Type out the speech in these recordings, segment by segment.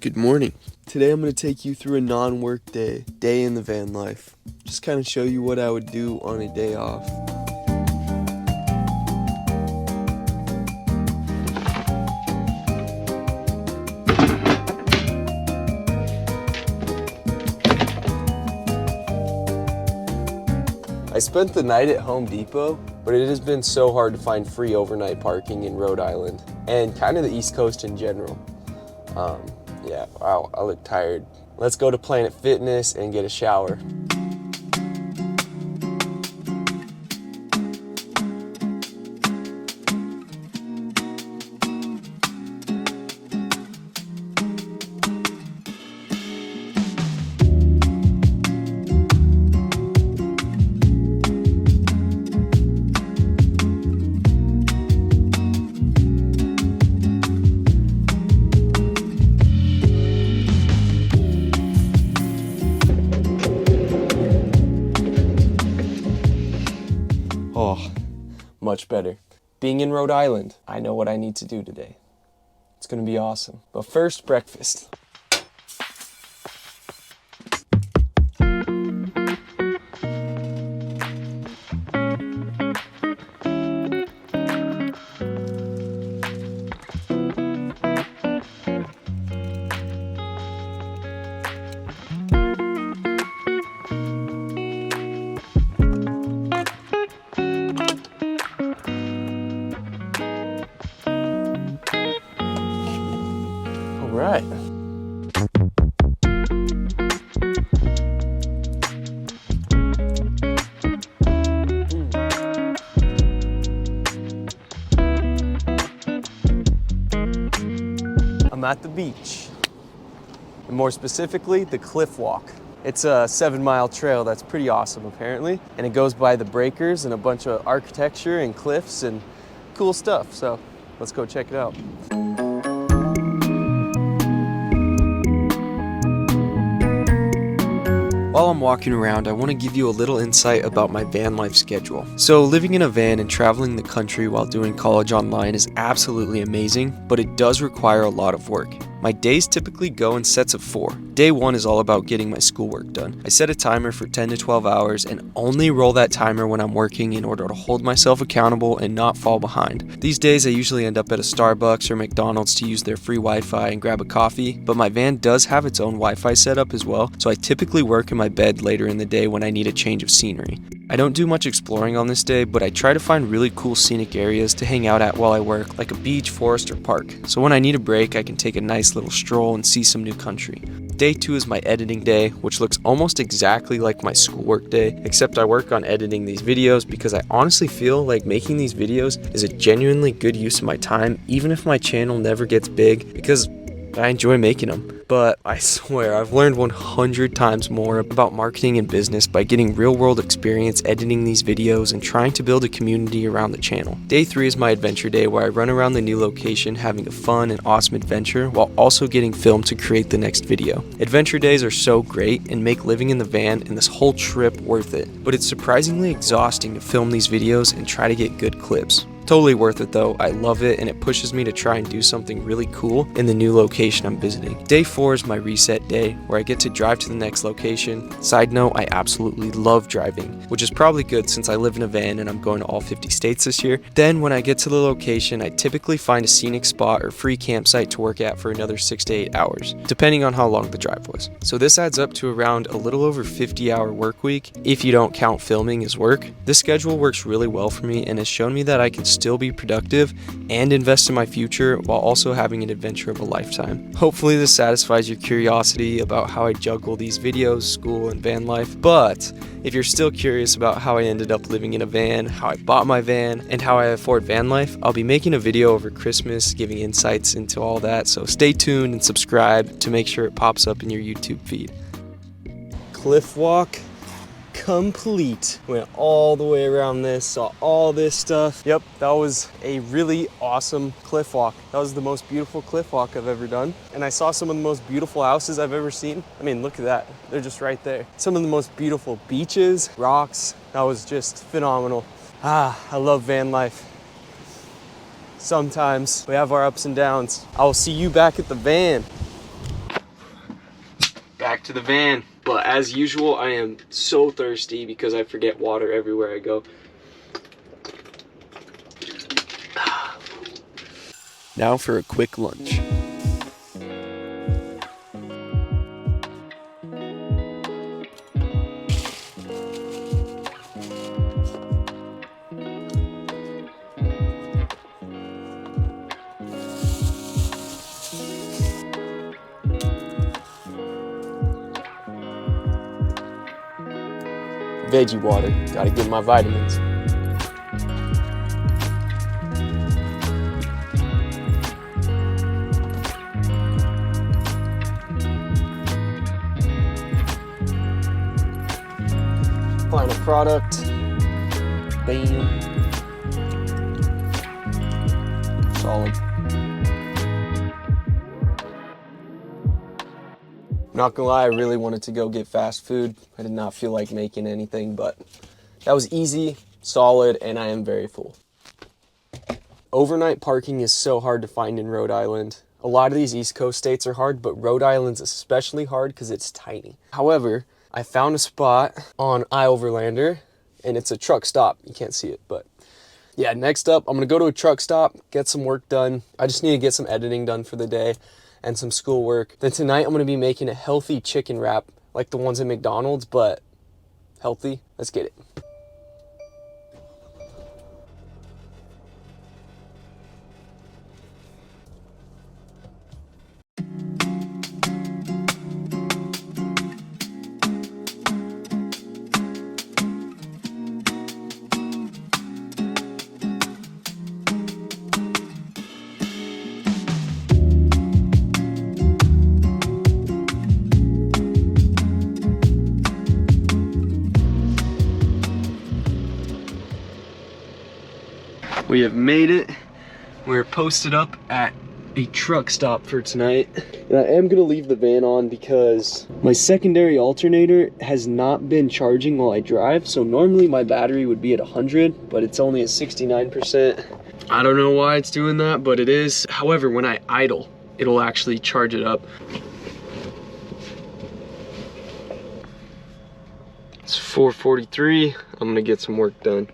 Good morning. Today I'm going to take you through a non-work day in the van life. Just kind of show you what I would do on a day off. I spent the night at Home Depot, but it has been so hard to find free overnight parking in Rhode Island and kind of the East Coast in general. Yeah, wow, I look tired. Let's go to Planet Fitness and get a shower. Oh, much better. Being in Rhode Island, I know what I need to do today. It's gonna be awesome. But first, breakfast. Right. I'm at the beach, and more specifically, the Cliff Walk. It's a 7-mile trail that's pretty awesome apparently, and it goes by the breakers and a bunch of architecture and cliffs and cool stuff, so let's go check it out. While I'm walking around, I want to give you a little insight about my van life schedule. So living in a van and traveling the country while doing college online is absolutely amazing, but it does require a lot of work. My days typically go in sets of 4. Day 1 is all about getting my schoolwork done. I set a timer for 10 to 12 hours and only roll that timer when I'm working in order to hold myself accountable and not fall behind. These days I usually end up at a Starbucks or McDonald's to use their free Wi-Fi and grab a coffee, but my van does have its own Wi-Fi setup as well, so I typically work in my bed later in the day when I need a change of scenery. I don't do much exploring on this day, but I try to find really cool scenic areas to hang out at while I work, like a beach, forest, or park. So when I need a break, I can take a nice little stroll and see some new country. Day 2 is my editing day, which looks almost exactly like my schoolwork day, except I work on editing these videos because I honestly feel like making these videos is a genuinely good use of my time, even if my channel never gets big, because I enjoy making them. But I swear, I've learned 100 times more about marketing and business by getting real-world experience editing these videos and trying to build a community around the channel. Day 3 is my adventure day, where I run around the new location having a fun and awesome adventure while also getting filmed to create the next video. Adventure days are so great and make living in the van and this whole trip worth it, but it's surprisingly exhausting to film these videos and try to get good clips. Totally worth it though. I love it and it pushes me to try and do something really cool in the new location I'm visiting. Day 4 is my reset day, where I get to drive to the next location. Side note, I absolutely love driving, which is probably good since I live in a van and I'm going to all 50 states this year. Then when I get to the location, I typically find a scenic spot or free campsite to work at for another 6 to 8 hours, depending on how long the drive was. So this adds up to around a little over 50-hour work week, if you don't count filming as work. This schedule works really well for me and has shown me that I can still be productive and invest in my future while also having an adventure of a lifetime. Hopefully this satisfies your curiosity about how I juggle these videos, school, and van life. But if you're still curious about how I ended up living in a van, how I bought my van, and how I afford van life, I'll be making a video over Christmas giving insights into all that, so stay tuned and subscribe to make sure it pops up in your YouTube feed. Cliff walk complete. Went all the way around this, saw all this stuff. Yep, that was a really awesome cliff walk. That was the most beautiful cliff walk I've ever done. And I saw some of the most beautiful houses I've ever seen. I mean, look at that. They're just right there. Some of the most beautiful beaches, rocks. That was just phenomenal. I love van life. Sometimes we have our ups and downs. I will see you back at the van. back to the van. But as usual, I am so thirsty because I forget water everywhere I go. Now for a quick lunch. Veggie water, gotta get my vitamins. Final product, bam, solid. Not gonna lie, I really wanted to go get fast food. I did not feel like making anything, but that was easy, solid, and I am very full. Overnight parking is so hard to find in Rhode Island. A lot of these East Coast states are hard, but Rhode Island's especially hard because it's tiny. However, I found a spot on Overlander, and it's a truck stop. You can't see it, but yeah, next up, I'm gonna go to a truck stop, get some work done. I just need to get some editing done for the day and some schoolwork. Then tonight, I'm gonna be making a healthy chicken wrap, like the ones at McDonald's, but healthy. Let's get it. We have made it. We're posted up at a truck stop for tonight. And I am gonna leave the van on because my secondary alternator has not been charging while I drive. So normally my battery would be at 100, but it's only at 69%. I don't know why it's doing that, but it is. However, when I idle, it'll actually charge it up. It's 4:43. I'm gonna get some work done.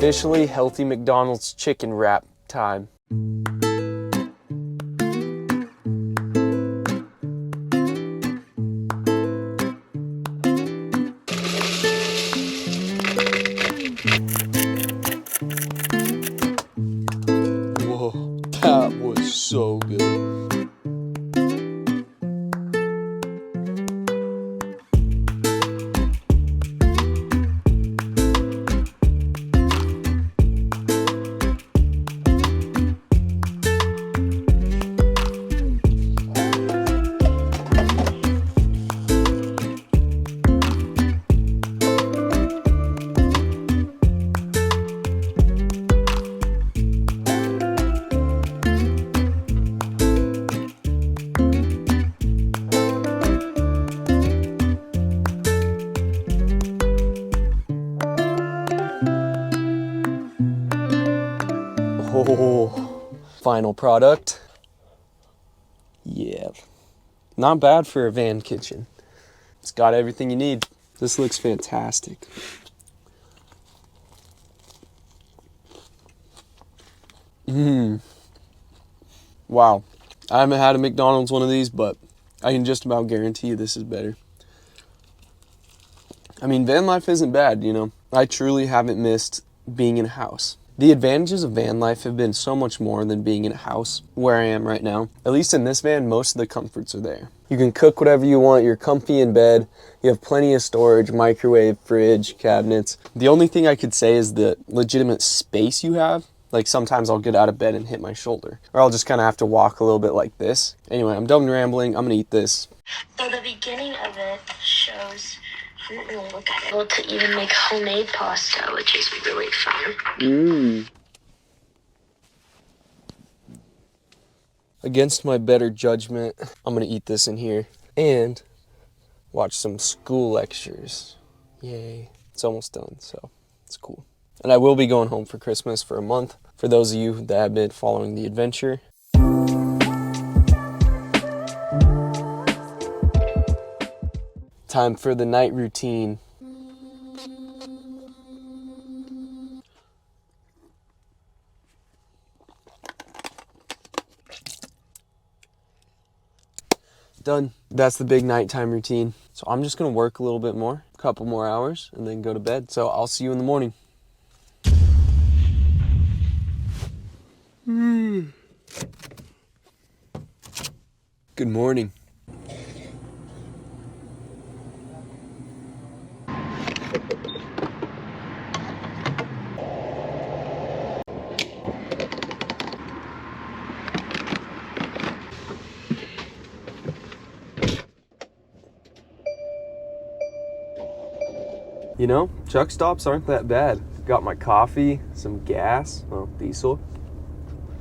Officially healthy McDonald's chicken wrap time. Whoa, that was so good. Oh, final product. Yeah, not bad for a van kitchen. It's got everything you need. This looks fantastic. Wow, I haven't had a McDonald's one of these, but I can just about guarantee you this is better. I mean, van life isn't bad, you know. I truly haven't missed being in a house. The advantages of van life have been so much more than being in a house where I am right now. At least in this van, most of the comforts are there. You can cook whatever you want, you're comfy in bed, you have plenty of storage, microwave, fridge, cabinets. The only thing I could say is the legitimate space you have. Like sometimes I'll get out of bed and hit my shoulder, or I'll just kind of have to walk a little bit like this. Anyway, I'm done rambling, I'm gonna eat this. So the beginning of it shows Look at it. Able to even make homemade pasta, which is really fun. Against my better judgment, I'm gonna eat this in here and watch some school lectures. Yay. It's almost done, so it's cool. And I will be going home for Christmas for a month, for those of you that have been following the adventure. Time for the night routine. Done. That's the big nighttime routine. So I'm just gonna work a little bit more, a couple more hours, and then go to bed. So I'll see you in the morning. Good morning. You know, truck stops aren't that bad. Got my coffee, some gas, well, diesel.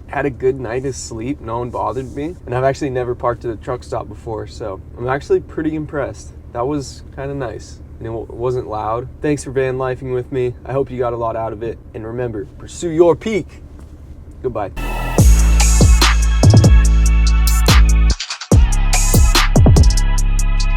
Had a good night of sleep, no one bothered me. And I've actually never parked at a truck stop before, so I'm actually pretty impressed. That was kind of nice, and it wasn't loud. Thanks for van lifing with me. I hope you got a lot out of it. And remember, pursue your peak. Goodbye.